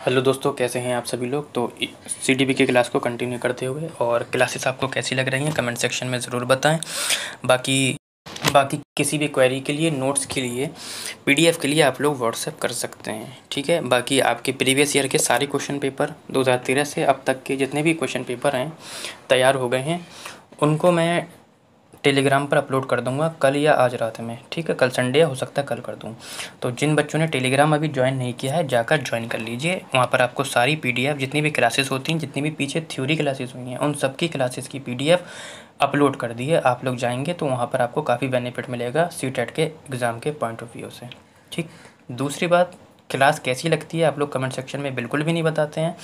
Hello दोस्तों, कैसे हैं आप सभी लोग। तो सीडीपी की क्लास को कंटिन्यू करते हुए, और क्लासेस आपको कैसी लग रही हैं कमेंट सेक्शन में ज़रूर बताएं। बाकी बाकी किसी भी क्वेरी के लिए, नोट्स के लिए, पीडीएफ के लिए आप लोग व्हाट्सएप कर सकते हैं, ठीक है। बाकी आपके प्रीवियस ईयर के सारे क्वेश्चन पेपर 2013 से अब तक के जितने भी क्वेश्चन पेपर हैं तैयार हो गए हैं, उनको मैं टेलीग्राम पर अपलोड कर दूंगा कल या आज रात में, ठीक है। कल संडे हो सकता है कल कर दूं। तो जिन बच्चों ने टेलीग्राम अभी ज्वाइन नहीं किया है, जाकर ज्वाइन कर लीजिए। वहाँ पर आपको सारी पीडीएफ, जितनी भी क्लासेस होती हैं, जितनी भी पीछे थ्योरी क्लासेस हुई हैं, उन सब की क्लासेस की पीडीएफ अपलोड कर दी है। आप लोग जाएंगे तो वहाँ पर आपको काफ़ी बेनिफिट मिलेगा सीटेट के एग्ज़ाम के पॉइंट ऑफ व्यू से, ठीक। दूसरी बात, क्लास कैसी लगती है आप लोग कमेंट सेक्शन में बिल्कुल भी नहीं बताते हैं।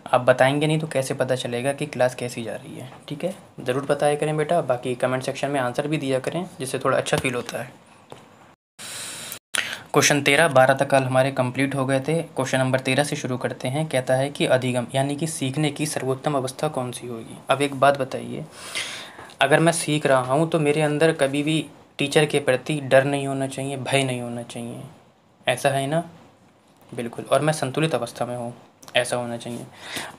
आप बताएंगे नहीं तो कैसे पता चलेगा कि क्लास कैसी जा रही है, ठीक है। ज़रूर बताया करें बेटा। बाकी कमेंट सेक्शन में आंसर भी दिया करें, जिससे थोड़ा अच्छा फील होता है। क्वेश्चन 13-12 तक कल हमारे कंप्लीट हो गए थे। क्वेश्चन नंबर 13 से शुरू करते हैं। कहता है कि अधिगम यानी कि सीखने की सर्वोत्तम अवस्था कौन सी होगी। अब एक बात बताइए, अगर मैं सीख रहा हूँ तो मेरे अंदर कभी भी टीचर के प्रति डर नहीं होना चाहिए, भय नहीं होना चाहिए, ऐसा है ना। बिल्कुल। और मैं संतुलित अवस्था में हूँ, ऐसा होना चाहिए।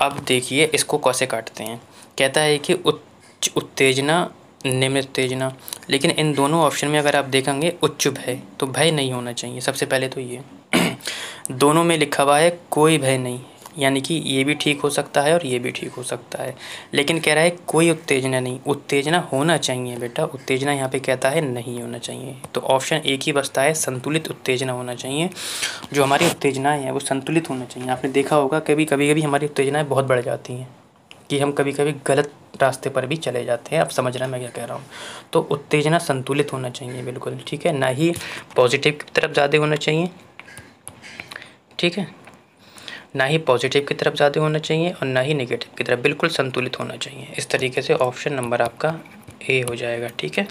अब देखिए इसको कैसे काटते हैं। कहता है कि उच्च उत्तेजना, निम्न उत्तेजना, लेकिन इन दोनों ऑप्शन में अगर आप देखेंगे उच्च भय, तो भय नहीं होना चाहिए सबसे पहले तो ये। दोनों में लिखा हुआ है कोई भय नहीं, यानी कि ये भी ठीक हो सकता है और ये भी ठीक हो सकता है। लेकिन कह रहा है कोई उत्तेजना नहीं, उत्तेजना होना चाहिए बेटा। उत्तेजना यहाँ पे कहता है नहीं होना चाहिए। तो ऑप्शन एक ही बचता है, संतुलित उत्तेजना होना चाहिए। जो हमारी उत्तेजनाएं हैं वो संतुलित होना चाहिए। आपने देखा होगा कभी हमारी उत्तेजनाएं बहुत बढ़ जाती हैं, कि हम कभी कभी गलत रास्ते पर भी चले जाते हैं। आप समझ रहे हैं मैं क्या कह रहा हूँ। तो उत्तेजना संतुलित होना चाहिए, बिल्कुल ठीक है। ना ही पॉजिटिव की तरफ ज़्यादा होना चाहिए, ठीक है, ना ही पॉजिटिव की तरफ ज़्यादा होना चाहिए और ना ही नेगेटिव की तरफ, बिल्कुल संतुलित होना चाहिए। इस तरीके से ऑप्शन नंबर आपका ए हो जाएगा, ठीक है।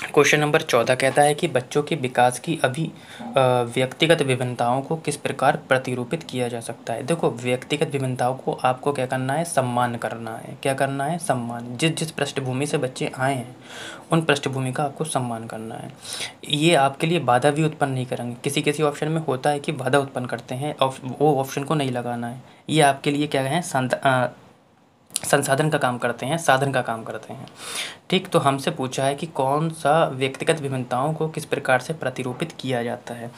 क्वेश्चन नंबर 14 कहता है कि बच्चों के विकास की व्यक्तिगत विभिन्नताओं को किस प्रकार प्रतिरूपित किया जा सकता है। देखो, व्यक्तिगत विभिन्नताओं को आपको क्या करना है, सम्मान करना है। क्या करना है, सम्मान। जिस जिस पृष्ठभूमि से बच्चे आए हैं उन पृष्ठभूमि का आपको सम्मान करना है। ये आपके लिए बाधा भी उत्पन्न नहीं करेंगे। किसी किसी ऑप्शन में होता है कि बाधा उत्पन्न करते हैं, वो ऑप्शन को नहीं लगाना है। ये आपके लिए क्या है, संसाधन का काम करते हैं, साधन का काम करते हैं, ठीक। तो हमसे पूछा है कि कौन सा व्यक्तिगत विभिन्नताओं को किस प्रकार से प्रतिरूपित किया जाता है।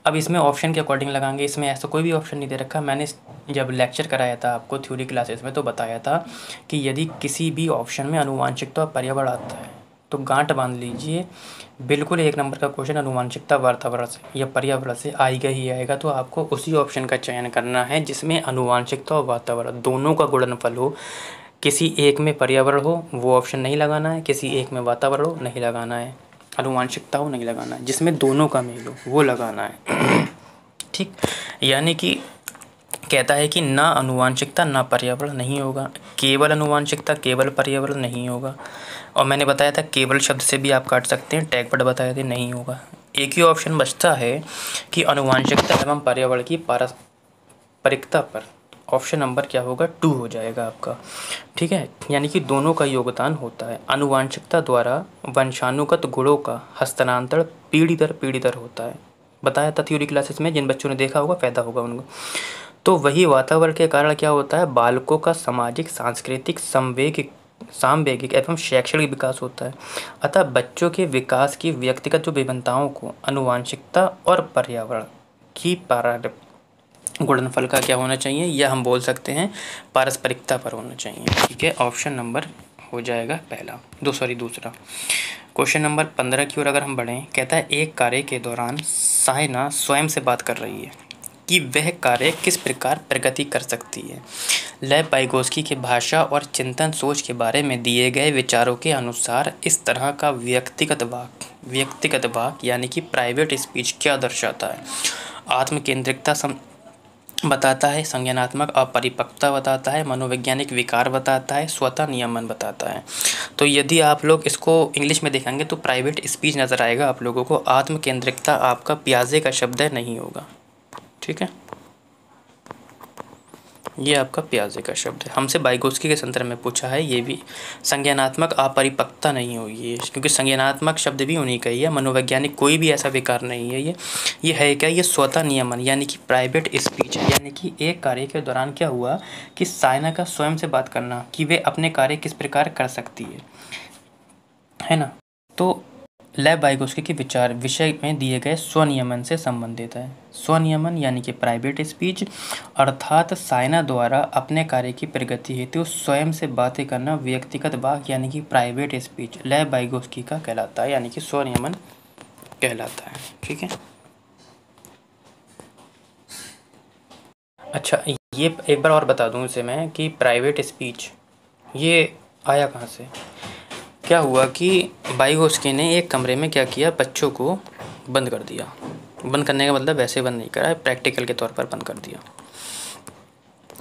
अब इसमें ऑप्शन के अकॉर्डिंग लगाएंगे। इसमें ऐसा कोई भी ऑप्शन नहीं दे रखा। मैंने जब लेक्चर कराया था आपको थ्योरी क्लासेस में तो बताया था कि यदि किसी भी ऑप्शन में आनुवांशिकता और पर्यावरण आता है तो गांठ बांध लीजिए, बिल्कुल एक नंबर का क्वेश्चन आनुवांशिकता वातावरण से या पर्यावरण से आएगा ही आएगा। तो आपको उसी ऑप्शन का चयन करना है जिसमें आनुवांशिकता और वातावरण दोनों का गुणनफल हो। किसी एक में पर्यावरण हो वो ऑप्शन नहीं लगाना है, किसी एक में वातावरण हो नहीं लगाना है, आनुवांशिकता हो नहीं लगाना है, जिसमें दोनों का मेल हो वो लगाना है, ठीक। यानी कि कहता है कि ना आनुवांशिकता ना पर्यावरण नहीं होगा, केवल आनुवांशिकता केवल पर्यावरण नहीं होगा। और मैंने बताया था केवल शब्द से भी आप काट सकते हैं, टैग पर बताया था नहीं होगा। एक ही ऑप्शन बचता है कि आनुवांशिकता एवं पर्यावरण की पारस्परिकता पर। ऑप्शन नंबर क्या होगा, 2 हो जाएगा आपका, ठीक है। यानी कि दोनों का योगदान होता है। आनुवांशिकता द्वारा वंशानुगत गुणों का हस्तांतरण पीढ़ी दर पीढ़ी दर होता है, बताया था थ्योरी क्लासेस में। जिन बच्चों ने देखा होगा फ़ायदा होगा उनको। तो वही वातावरण के कारण क्या होता है, बालकों का सामाजिक, सांस्कृतिक, सामवेगिक एवं शैक्षणिक विकास होता है। अतः बच्चों के विकास की व्यक्तिगत जो विभिन्नताओं को आनुवांशिकता और पर्यावरण की गुणनफल का क्या होना चाहिए, या हम बोल सकते हैं पारस्परिकता पर होना चाहिए, ठीक है। ऑप्शन नंबर हो जाएगा पहला, दूसरा। क्वेश्चन नंबर 15 की ओर अगर हम बढ़ें, कहता है एक कार्य के दौरान सायना स्वयं से बात कर रही है कि वह कार्य किस प्रकार प्रगति कर सकती है। लेव वाइगोत्स्की के भाषा और चिंतन सोच के बारे में दिए गए विचारों के अनुसार इस तरह का व्यक्तिगत वाक्य यानी कि प्राइवेट स्पीच क्या दर्शाता है। आत्म केंद्रिकता बताता है, संज्ञानात्मक अपरिपक्वता बताता है, मनोवैज्ञानिक विकार बताता है, स्वतः नियमन बताता है। तो यदि आप लोग इसको इंग्लिश में देखेंगे तो प्राइवेट स्पीच नज़र आएगा आप लोगों को। आत्म केंद्रिकता आपका पियाजे का शब्द है, नहीं होगा, ठीक है। ये आपका प्याजे का शब्द है। हमसे वाइगोत्स्की के संदर्भ में पूछा है, ये भी संज्ञानात्मक अपरिपक्वता नहीं हुई है, क्योंकि संज्ञानात्मक शब्द भी उन्हीं का ही है। मनोवैज्ञानिक कोई भी ऐसा विकार नहीं है। ये है क्या, ये स्वतः नियमन यानी कि प्राइवेट स्पीच है। यानी कि एक कार्य के दौरान क्या हुआ कि सायना का स्वयं से बात करना कि वे अपने कार्य किस प्रकार कर सकती है ना। तो लेव वाइगोत्स्की के विचार विषय में दिए गए स्वनियमन से संबंधित है। स्वनियमन यानी कि प्राइवेट स्पीच अर्थात सायना द्वारा अपने कार्य की प्रगति हेतु स्वयं से बातें करना व्यक्तिगत वाक् यानी कि प्राइवेट स्पीच लेव वाइगोत्स्की का कहलाता है, यानी कि स्वनियमन कहलाता है। ठीक है। अच्छा, ये एक बार और बता दूं इसे मैं कि प्राइवेट स्पीच ये आया कहाँ से। क्या हुआ कि वाइगोत्स्की ने एक कमरे में क्या किया, बच्चों को बंद कर दिया। बंद करने का मतलब वैसे बंद नहीं करा, प्रैक्टिकल के तौर पर बंद कर दिया।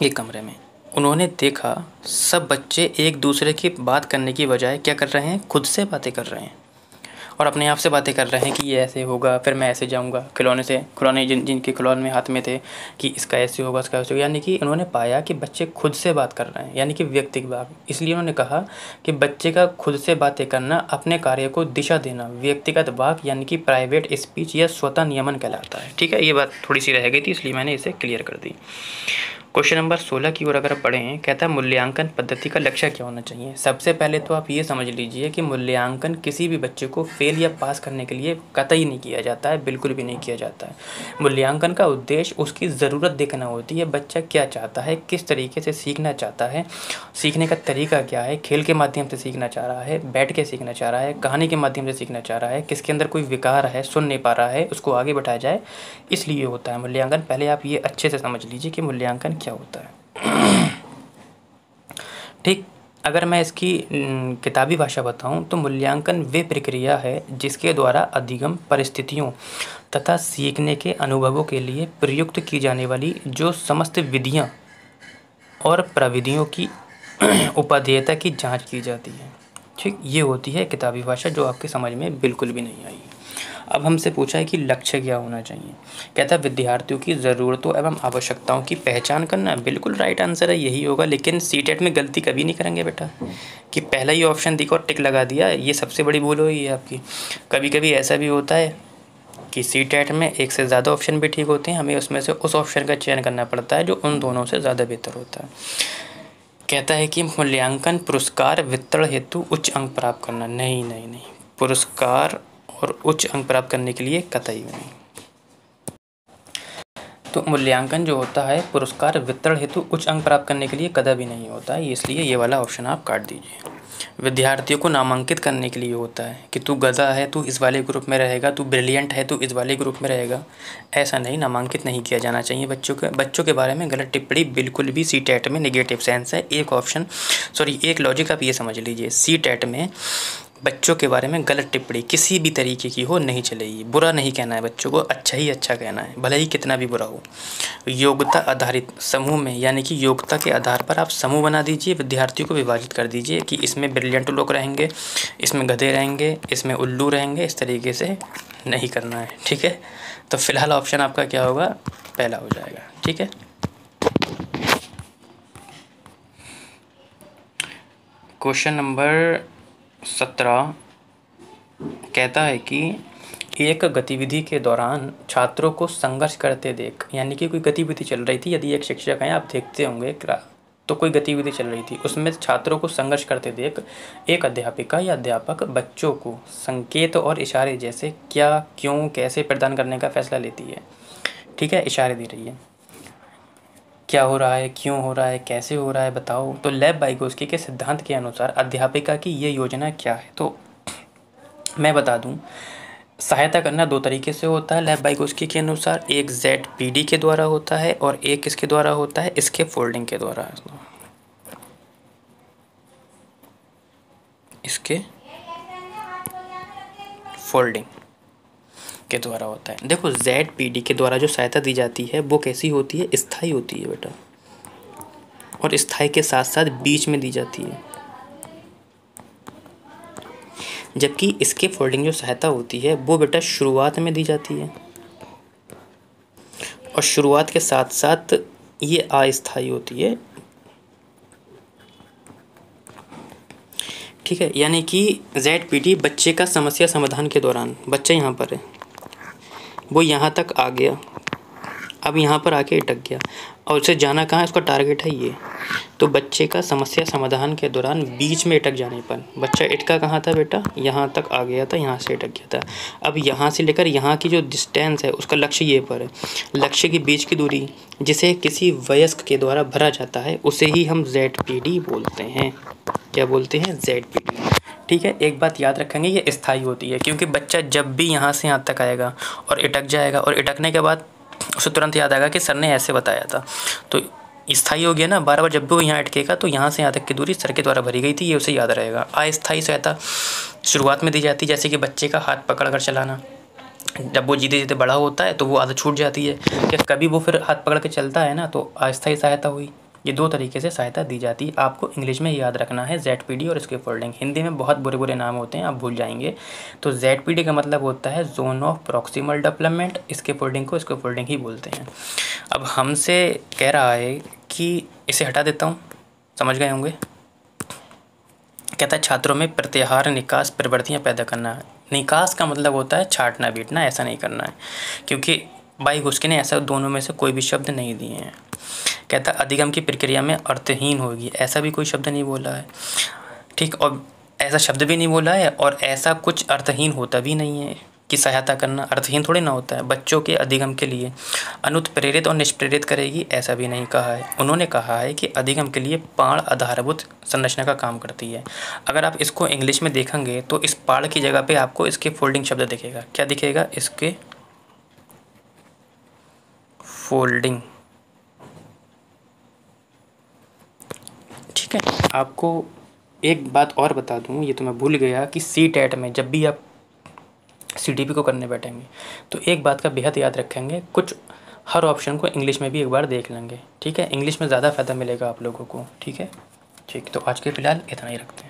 एक कमरे में उन्होंने देखा सब बच्चे एक दूसरे की बात करने की बजाय क्या कर रहे हैं, खुद से बातें कर रहे हैं और अपने आप से बातें कर रहे हैं कि ये ऐसे होगा, फिर मैं ऐसे जाऊंगा। खिलौने जिनके खिलौने में हाथ में थे कि इसका ऐसे होगा, इसका ऐसे होगा। यानी कि उन्होंने पाया कि बच्चे खुद से बात कर रहे हैं, यानी कि व्यक्तिगत बात। इसलिए उन्होंने कहा कि बच्चे का खुद से बातें करना अपने कार्य को दिशा देना व्यक्तिगत वाक् यानी कि प्राइवेट स्पीच या स्वतः नियमन कहलाता है। ठीक है, ये बात थोड़ी सी रह गई थी इसलिए मैंने इसे क्लियर कर दी। क्वेश्चन नंबर 16 की ओर अगर पढ़ें, कहता है मूल्यांकन पद्धति का लक्ष्य क्या होना चाहिए। सबसे पहले तो आप ये समझ लीजिए कि मूल्यांकन किसी भी बच्चे को फेल या पास करने के लिए कतई नहीं किया जाता है, बिल्कुल भी नहीं किया जाता है। मूल्यांकन का उद्देश्य उसकी ज़रूरत देखना होती है, बच्चा क्या चाहता है, किस तरीके से सीखना चाहता है, सीखने का तरीका क्या है, खेल के माध्यम से सीखना चाह रहा है, बैठ के सीखना चाह रहा है, कहानी के माध्यम से सीखना चाह रहा है, किसके अंदर कोई विकार है, सुन नहीं पा रहा है, उसको आगे बढ़ाया जाए, इसलिए होता है मूल्यांकन। पहले आप ये अच्छे से समझ लीजिए कि मूल्यांकन क्या होता है। ठीक, अगर मैं इसकी किताबी भाषा बताऊं तो मूल्यांकन वे प्रक्रिया है जिसके द्वारा अधिगम परिस्थितियों तथा सीखने के अनुभवों के लिए प्रयुक्त की जाने वाली जो समस्त विधियां और प्रविधियों की उपादेयता की जांच की जाती है। ठीक, ये होती है किताबी भाषा जो आपके समझ में बिल्कुल भी नहीं आई। अब हमसे पूछा है कि लक्ष्य क्या होना चाहिए। कहता है विद्यार्थियों की ज़रूरतों एवं आवश्यकताओं की पहचान करना। बिल्कुल राइट आंसर है, यही होगा। लेकिन सीटेट में गलती कभी नहीं करेंगे बेटा कि पहला ही ऑप्शन दिखा और टिक लगा दिया, ये सबसे बड़ी भूल हुई है आपकी। कभी कभी ऐसा भी होता है कि सीटेट में एक से ज़्यादा ऑप्शन भी ठीक होते हैं, हमें उसमें से उस ऑप्शन का चयन करना पड़ता है जो उन दोनों से ज़्यादा बेहतर होता है। कहता है कि मूल्यांकन पुरस्कार वितरण हेतु उच्च अंक प्राप्त करना। नहीं नहीं नहीं, पुरस्कार और उच्च अंक प्राप्त करने के लिए कतई नहीं। तो मूल्यांकन जो होता है पुरस्कार वितरण हेतु उच्च अंक प्राप्त करने के लिए कदापि नहीं होता है, इसलिए ये वाला ऑप्शन आप काट दीजिए। विद्यार्थियों को नामांकित करने के लिए होता है कि तू गधा है तू इस वाले ग्रुप में रहेगा, तू ब्रिलियंट है तू इस वाले ग्रुप में रहेगा। ऐसा नहीं, नामांकित नहीं किया जाना चाहिए बच्चों के बारे में गलत टिप्पणी बिल्कुल भी सी टेट में नेगेटिव सेंस है। एक लॉजिक आप ये समझ लीजिए, सी टेट में बच्चों के बारे में गलत टिप्पणी किसी भी तरीके की हो नहीं चलेगी। बुरा नहीं कहना है बच्चों को, अच्छा ही अच्छा कहना है, भले ही कितना भी बुरा हो। योग्यता आधारित समूह में यानी कि योग्यता के आधार पर आप समूह बना दीजिए, विद्यार्थियों को विभाजित कर दीजिए कि इसमें ब्रिलियंट लोग रहेंगे, इसमें गधे रहेंगे, इसमें उल्लू रहेंगे। इस तरीके से नहीं करना है, ठीक है। तो फिलहाल ऑप्शन आपका क्या होगा, पहला हो जाएगा, ठीक है। क्वेश्चन नंबर 17 कहता है कि एक गतिविधि के दौरान छात्रों को संघर्ष करते देख, यानी कि कोई गतिविधि चल रही थी, यदि एक शिक्षक हैं आप देखते होंगे तो कोई गतिविधि चल रही थी, उसमें छात्रों को संघर्ष करते देख एक अध्यापिका या अध्यापक बच्चों को संकेत और इशारे जैसे क्या, क्यों, कैसे प्रदान करने का फैसला लेती है। ठीक है, इशारे दे रही है, क्या हो रहा है, क्यों हो रहा है, कैसे हो रहा है, बताओ। तो लेव वाइगोत्स्की के सिद्धांत के अनुसार अध्यापिका की ये योजना क्या है। तो मैं बता दूं, सहायता करना दो तरीके से होता है लेव वाइगोत्स्की के अनुसार। एक ZPD के द्वारा होता है और एक किसके द्वारा होता है, इसके फोल्डिंग के द्वारा, इसके फोल्डिंग के द्वारा होता है। देखो ZPD के द्वारा जो सहायता दी जाती है वो कैसी होती है, स्थायी होती है बेटा, और स्थायी के साथ साथ बीच में दी जाती है। जबकि इसके फोल्डिंग जो सहायता होती है वो बेटा शुरुआत में दी जाती है और शुरुआत के साथ साथ ये अस्थायी होती है, ठीक है। यानी कि ZPD बच्चे का समस्या समाधान के दौरान, बच्चा यहाँ पर है, वो यहाँ तक आ गया, अब यहाँ पर आके अटक गया और उसे जाना कहाँ है, उसका टारगेट है ये। तो बच्चे का समस्या समाधान के दौरान बीच में अटक जाने पर, बच्चा अटका कहाँ था बेटा, यहाँ तक आ गया था, यहाँ से अटक गया था। अब यहाँ से लेकर यहाँ की जो डिस्टेंस है उसका लक्ष्य ये पर है, लक्ष्य के बीच की दूरी जिसे किसी वयस्क के द्वारा भरा जाता है उसे ही हम ZPD बोलते हैं। क्या बोलते हैं? ZPD। ठीक है, एक बात याद रखेंगे, ये स्थायी होती है क्योंकि बच्चा जब भी यहाँ से यहाँ तक आएगा और अटक जाएगा और अटकने के बाद उसे तुरंत याद आएगा कि सर ने ऐसे बताया था, तो स्थायी हो गया ना। बार बार जब भी वो यहाँ अटकेगा तो यहाँ से यहाँ तक की दूरी सर के द्वारा भरी गई थी, ये उसे याद रहेगा। अस्थायी सहायता शुरुआत में दी जाती है, जैसे कि बच्चे का हाथ पकड़ कर चलाना। जब वो जीते जीते बड़ा होता है तो वो आदत छूट जाती है, कि कभी वो फिर हाथ पकड़ के चलता है ना, तो अस्थायी सहायता हुई। ये दो तरीके से सहायता दी जाती है। आपको इंग्लिश में याद रखना है ZPD और इसके फोल्डिंग। हिंदी में बहुत बुरे बुरे नाम होते हैं, आप भूल जाएंगे। तो ZPD का मतलब होता है जोन ऑफ प्रॉक्सिमल डेवलपमेंट, इसके फोल्डिंग को इसके फोल्डिंग ही बोलते हैं। अब हमसे कह रहा है कि इसे हटा देता हूँ, समझ गए होंगे। कहता है छात्रों में प्रत्याहार निकास प्रवृत्तियाँ पैदा करना है। निकास का मतलब होता है छाटना पीटना, ऐसा नहीं करना है, क्योंकि बाइगोस्की ने ऐसा दोनों में से कोई भी शब्द नहीं दिए हैं। कहता है अधिगम की प्रक्रिया में अर्थहीन होगी, ऐसा भी कोई शब्द नहीं बोला है, ठीक। और ऐसा शब्द भी नहीं बोला है और ऐसा कुछ अर्थहीन होता भी नहीं है कि सहायता करना अर्थहीन थोड़ी ना होता है। बच्चों के अधिगम के लिए अनुत्प्रेरित और निष्प्रेरित करेगी, ऐसा भी नहीं कहा है। उन्होंने कहा है कि अधिगम के लिए पाण आधारभूत संरचना का काम करती है। अगर आप इसको इंग्लिश में देखेंगे तो इस पाड़ की जगह पे आपको इसके फोल्डिंग शब्द दिखेगा। क्या दिखेगा? इसके फोल्डिंग, ठीक है। आपको एक बात और बता दूं, ये तो मैं भूल गया कि CTET में जब भी आप CTP को करने बैठेंगे तो एक बात का बेहद याद रखेंगे, कुछ हर ऑप्शन को इंग्लिश में भी एक बार देख लेंगे, ठीक है। इंग्लिश में ज़्यादा फ़ायदा मिलेगा आप लोगों को, ठीक है। ठीक, तो आज के फ़िलहाल इतना ही रखते हैं।